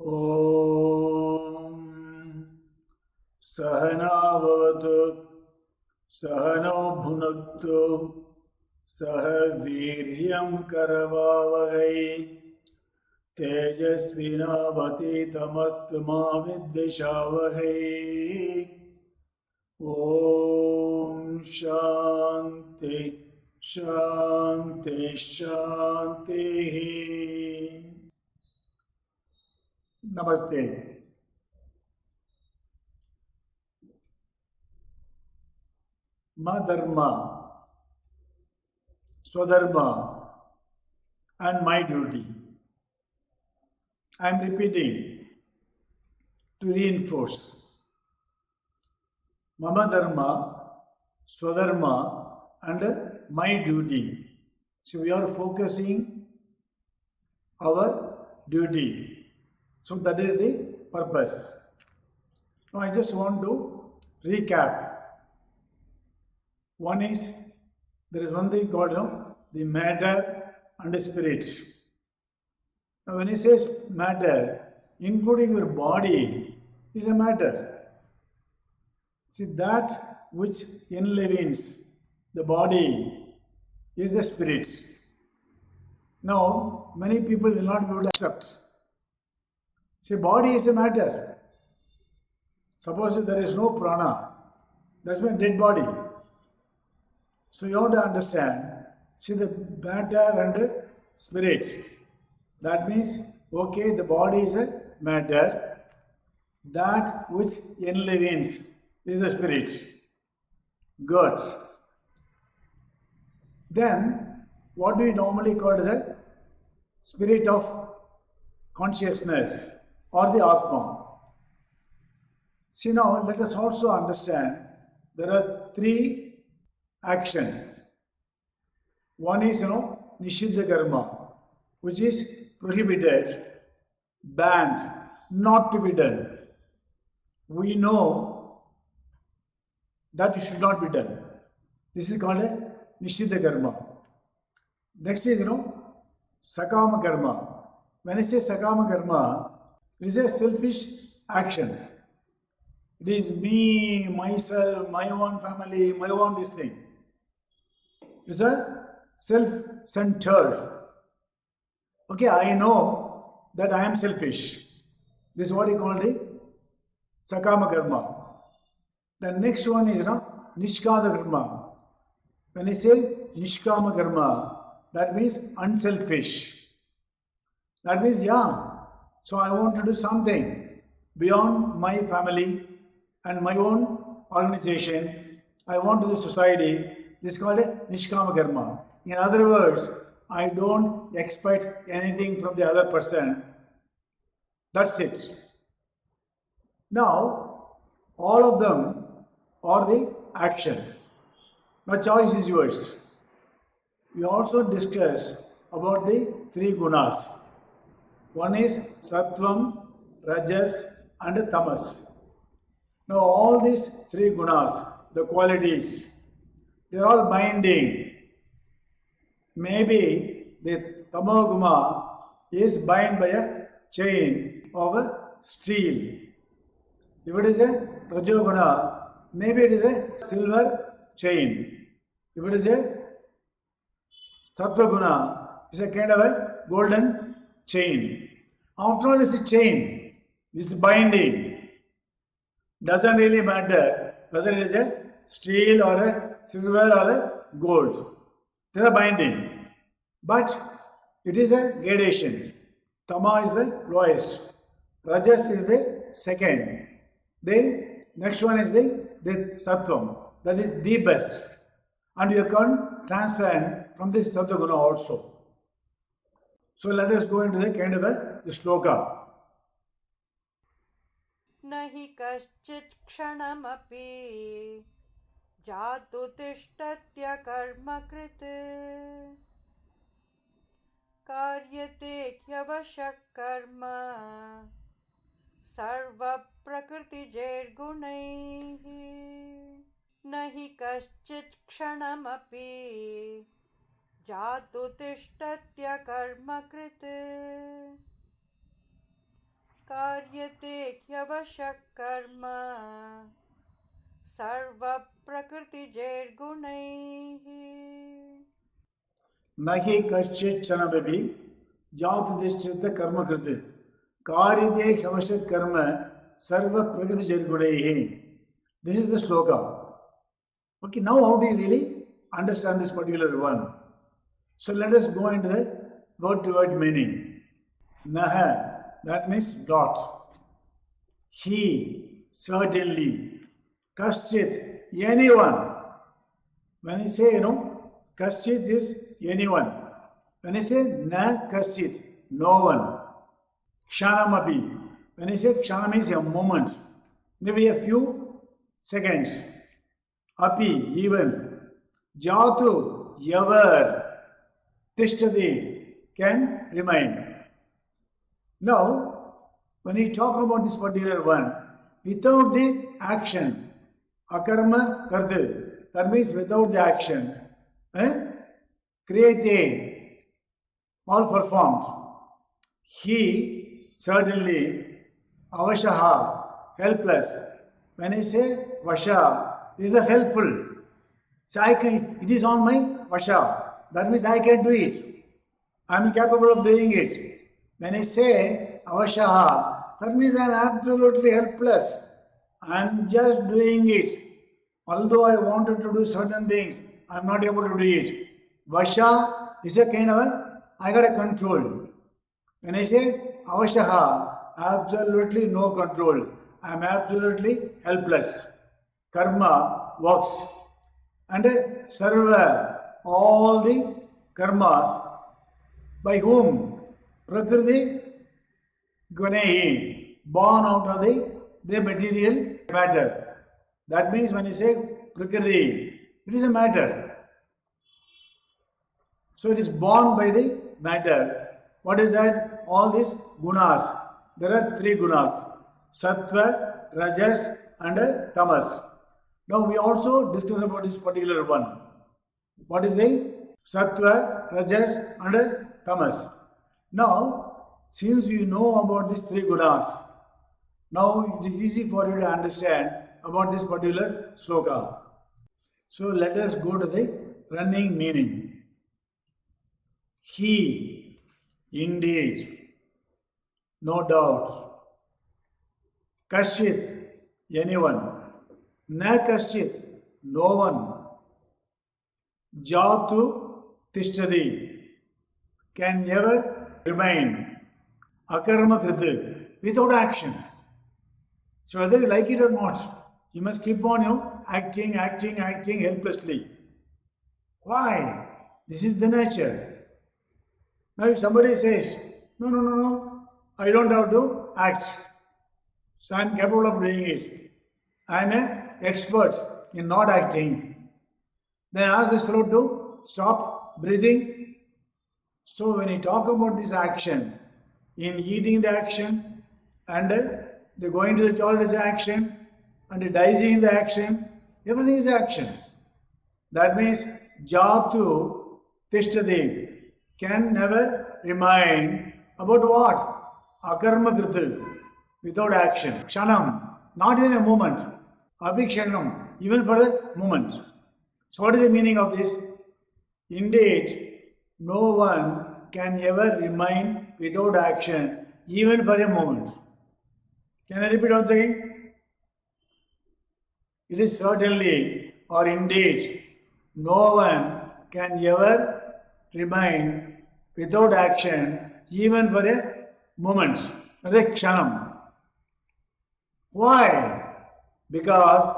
ॐ सहना भवतु सहनौ भुनक्तु सह वीर्यं करवावहै तेजस्विनावतीतमस्तु मा विद्विषावहै। ॐ शान्ति शान्ति शान्तिः। नमस्ते। Madharma, Swadharma, and my duty. I am repeating to reinforce. Mama Dharma, Swadharma, and my duty. So we are focusing our duty. So that is the purpose. Now I just want to recap. One is, there is one thing called the matter and the spirit. Now when he says matter, including your body is a matter. See, that which enlivens the body is the spirit. Now, many people will not be able to accept. See, body is a matter. Suppose if there is no prana, that's my dead body. So you have to understand, see the matter and spirit. That means, okay, the body is a matter, that which enlivens is the spirit. Good. Then, what do we normally call the spirit of consciousness or the Atma? See now, let us also understand there are three action. One is, Nishiddha Karma, which is prohibited, banned, not to be done. We know that it should not be done. This is called a Nishiddha Karma. Next is, Sakama Karma. When I say Sakama Karma, it is a selfish action. It is me, myself, my own family, my own this thing. It's a self-centered. Okay, I know that I am selfish. This is what you call the Sakama Karma. The next one is Nishkada Karma. When I say Nishkama Karma, that means unselfish. That means, so I want to do something beyond my family and my own organization. I want to do society. This is called a Nishkama Karma. In other words, I don't expect anything from the other person. That's it. Now, all of them are the action. Now, choice is yours. We also discussed about the three gunas. One is Sattvam, Rajas, and Tamas. Now, all these three gunas, the qualities, they are all binding. Maybe the Tamoguna is bound by a chain of a steel. If it is a Rajoguna, maybe it is a silver chain. If it is a Sattva-guna, it's a kind of a golden chain. After all, it's a chain. It's binding. Doesn't really matter whether it is a steel or a silver or a gold. They are binding. But it is a gradation. Tama is the lowest. Rajas is the second. The next one is the Sattvam. That is the best. And you can transfer from the Sattva-guna also. So let us go into the kind of the Sloka. Nahi kaschit kshanamapi jatu tishtatya karma krite karyate hyavashak karma sarva prakriti jair gunaihi nahi kaschit kshanamapi jatu tishtatya karma krite karyate kyavashak karma sarva prakriti jergunaihi. Nahi kaschit chanababi jatadishchita karma kriti karyate kyavashak karma sarva prakriti jergunaihi. This is the sloka. Okay, now how do you really understand this particular one? So let us go into the word to word meaning. Naha, that means not. He, certainly. Kaschit, anyone. When I say, kaschit is anyone. When I say na kaschit, no one. Kshanamapi. When I say kshanam means a moment, maybe a few seconds. Api, even. Jatu, ever. Tishtadi, can remain. Now, when we talk about this particular one, without the action, akarma kardu, that means without the action, kriyate, all performed. He, certainly, avashaha, helpless. When I say vasha, this is a helpful. So it is on my vasha. That means I can do it. I am capable of doing it. When I say avashaha, that means I am absolutely helpless. I am just doing it. Although I wanted to do certain things, I am not able to do it. Vasha is a kind of I got a control. When I say avashaha, absolutely no control. I am absolutely helpless. Karma works. And sarva, all the karmas, by whom? Prakriti gunehi, born out of the material matter. That means when you say prakriti, it is a matter. So it is born by the matter. What is that? All these gunas. There are three gunas: sattva, rajas, and tamas. Now we also discuss about this particular one. What is the sattva, rajas, and tamas? Now, since you know about these three gunas, now it is easy for you to understand about this particular sloka. So let us go to the running meaning. He, indeed, no doubt. Kashit, anyone. Na kashit, no one. Jatu tishtadi, can never remain. Akarma kriti, without action. So whether you like it or not, you must keep on acting helplessly. Why? This is the nature. Now if somebody says, no, I don't have to act. So I am capable of doing it. I am an expert in not acting. Then ask this fellow to stop breathing. So when you talk about this action, in eating the action, and the going to the toilet is action, and the dicing the action, everything is action. That means jatu tishtadi, can never remain about what? Akarma kriti, without action. Kshanam, not in a moment. Abhikshanam, even for a moment. So what is the meaning of this? Indeed, no one can ever remain without action, even for a moment. Can I repeat once again? It is certainly or indeed no one can ever remain without action, even for a moment, not a kshanam. Why? Because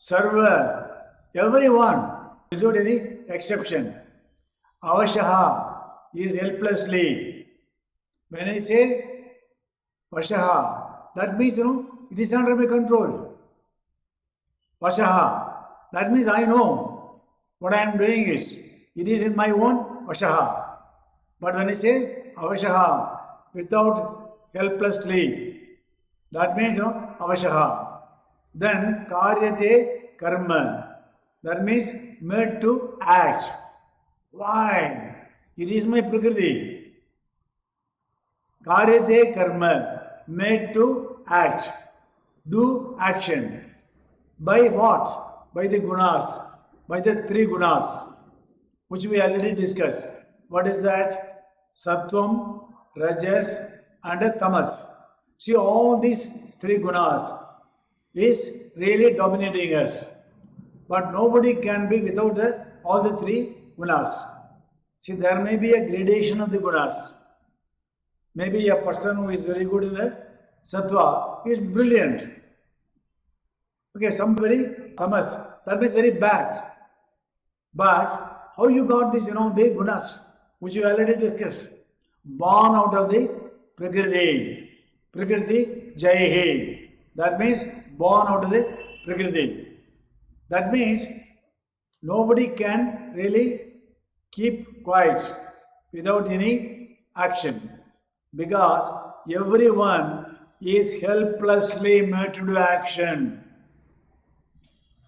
sarva, everyone, without any exception, avashaha is helplessly. When I say vashaha, that means it is under my control. Vashaha, that means I know what I am doing is. It is in my own vashaha. But when I say avashaha, without helplessly, that means avashaha. Then karyate karma, that means made to act. Why? It is my prakriti. Karyate karma, made to act, do action. By what? By the gunas, by the three gunas, which we already discussed. What is that? Sattvam, Rajas, and Tamas. See, all these three gunas is really dominating us. But nobody can be without all the three gunas. See, there may be a gradation of the gunas. Maybe a person who is very good in the sattva is brilliant. Okay, some very tamas, that means very bad. But how you got this, the gunas, which you already discussed, born out of the Prakriti. Prakriti Jaihi. That means born out of the Prakriti. That means nobody can really keep quiet without any action, because everyone is helplessly made to do action.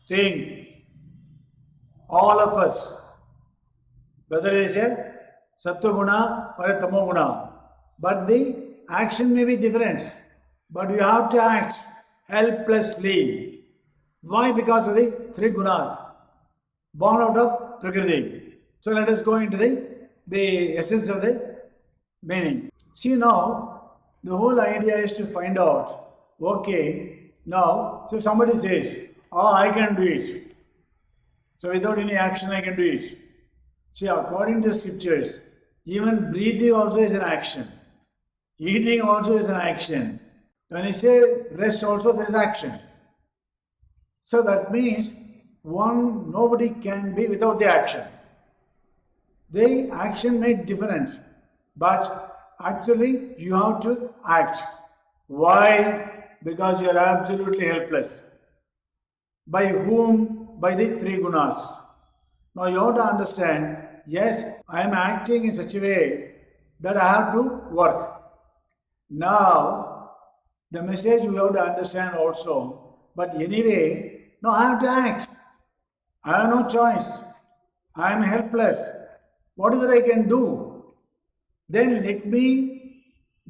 Think, all of us, whether it is a sattva-guna or a tamo-guna, but the action may be different, but you have to act helplessly. Why? Because of the three gunas, born out of Prakriti. So let us go into the essence of the meaning. See, now, the whole idea is to find out, okay, now, so somebody says, I can do it. So without any action, I can do it. See, according to scriptures, even breathing also is an action. Eating also is an action. When you say rest also, there is action. So that means nobody can be without the action. The action made difference, but actually you have to act. Why? Because you are absolutely helpless. By whom? By the three gunas. Now you have to understand, yes, I am acting in such a way that I have to work. Now, the message you have to understand also, but anyway, no, I have to act. I have no choice. I am helpless. What is it I can do? Then let me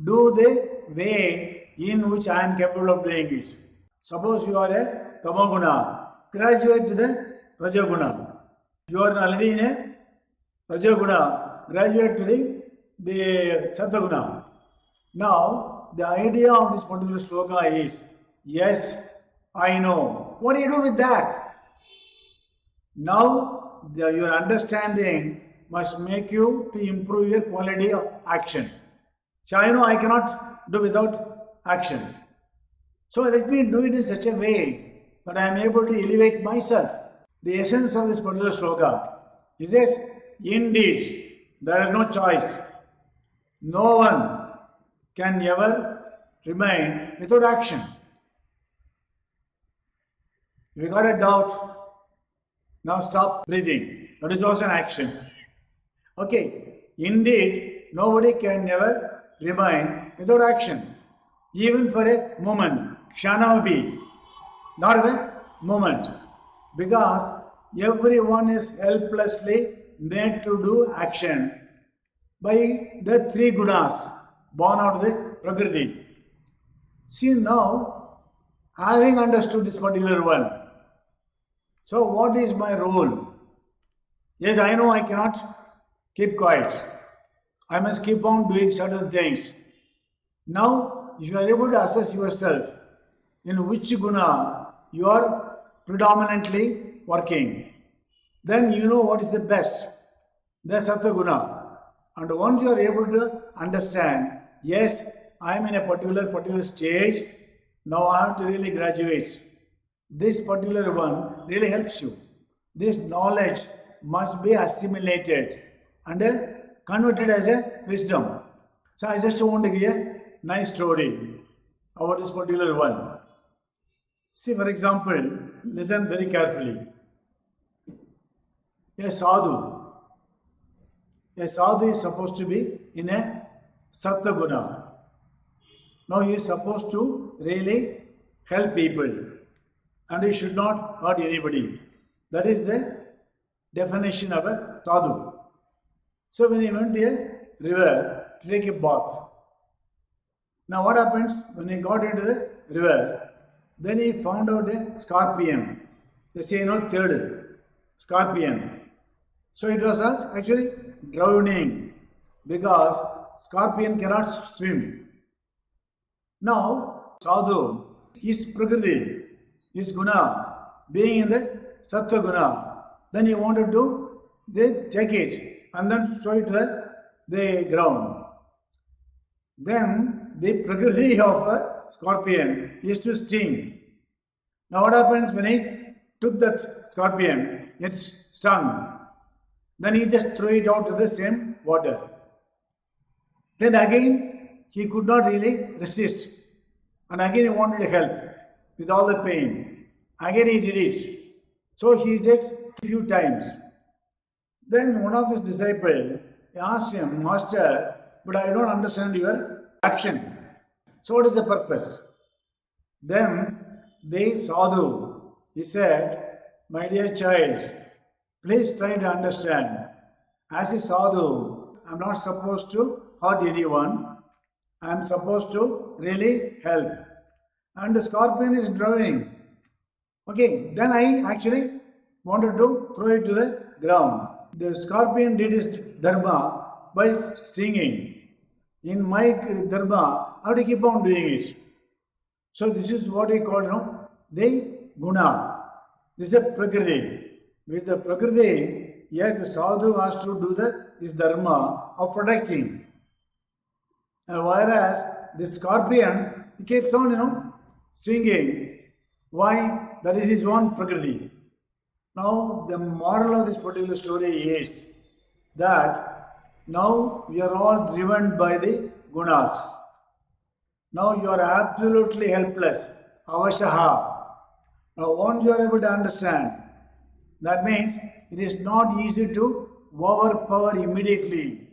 do the way in which I am capable of doing it. Suppose you are a tamoguna, graduate to the rajoguna. You are already in a rajoguna, graduate to the sattva-guna. Now, the idea of this particular sloka is, yes, I know. What do you do with that? Now, your understanding must make you to improve your quality of action. So, I know I cannot do without action. So, let me do it in such a way that I am able to elevate myself. The essence of this particular sloka is this: indeed, there is no choice. No one can ever remain without action. If you got a doubt, now stop breathing. That is also an action. Okay, indeed, nobody can never remain without action. Even for a moment, kshanamapi, not a moment. Because everyone is helplessly made to do action by the three gunas born out of the Prakriti. See, now, having understood this particular one, so what is my role? Yes, I know I cannot keep quiet. I must keep on doing certain things. Now, if you are able to assess yourself in which guna you are predominantly working, then you know what is the best, the sattva guna. And once you are able to understand, yes, I am in a particular stage, now I have to really graduate. This particular one really helps you. This knowledge must be assimilated and converted as a wisdom. So I just want to give a nice story about this particular one. See, for example, listen very carefully. A sadhu is supposed to be in a sattva guna. Now he is supposed to really help people and he should not hurt anybody. That is the definition of a sadhu. So when he went to a river to take a bath, Now what happens when he got into the river? Then he found out a scorpion. They say, third scorpion. So it was actually drowning because scorpion cannot swim. Now, sadhu, his prakriti, his guna, being in the sattva guna, then he wanted to take it and then throw it to the ground. Then the prakriti of a scorpion is to sting. Now what happens when he took that scorpion, it's stung. Then he just threw it out to the same water. Then again, he could not really resist. And again he wanted help with all the pain. Again he did it. So he did a few times. Then one of his disciples asked him, Master, but I don't understand your action. So what is the purpose? Then the sadhu, he said, my dear child, please try to understand. As a sadhu, I am not supposed to hurt anyone. I am supposed to really help. And the scorpion is drowning. Okay, then I actually wanted to throw it to the ground. The scorpion did his dharma by stinging. In my dharma, I have to keep on doing it. So this is what we call, the guna. This is a prakriti. With the prakriti, yes, the sadhu has to do his dharma of protecting. And whereas the scorpion, he keeps on, stinging. Why? That is his own prakriti. Now, the moral of this particular story is that now we are all driven by the gunas. Now you are absolutely helpless. Avashaha. Now, once you are able to understand, that means it is not easy to overpower immediately,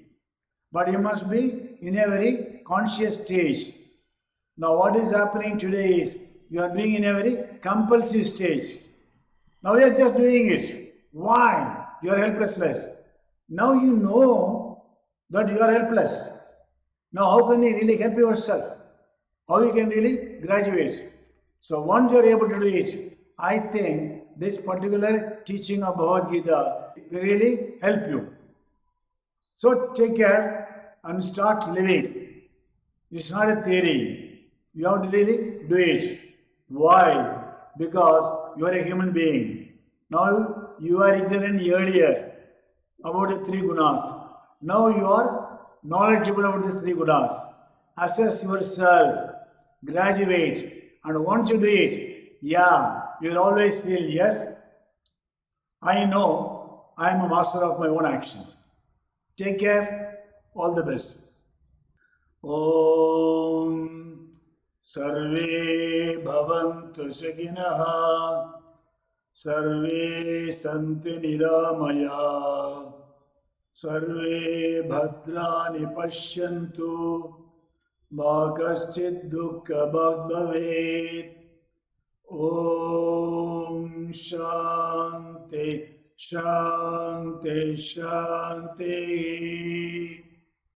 but you must be in a very conscious stage. Now what is happening today is you are being in a very compulsive stage. Now you are just doing it. Why? You are helpless. Now you know that you are helpless. Now how can you really help yourself? How you can really graduate? So once you are able to do it, I think this particular teaching of Bhagavad Gita will really help you. So take care and start living. It's not a theory. You have to really do it. Why? Because you are a human being. Now you are ignorant earlier about the three gunas. Now you are knowledgeable about these three gunas. Assess yourself, graduate, and once you do it, you will always feel, yes, I know I am a master of my own action. Take care, all the best. Om Sarve Bhavantu Sukhinah Sarve Santu Niramaya Sarve Bhadrani Pashyantu Ma Kaschid Dukkha Bhavet Om Shanti Shanti Shanti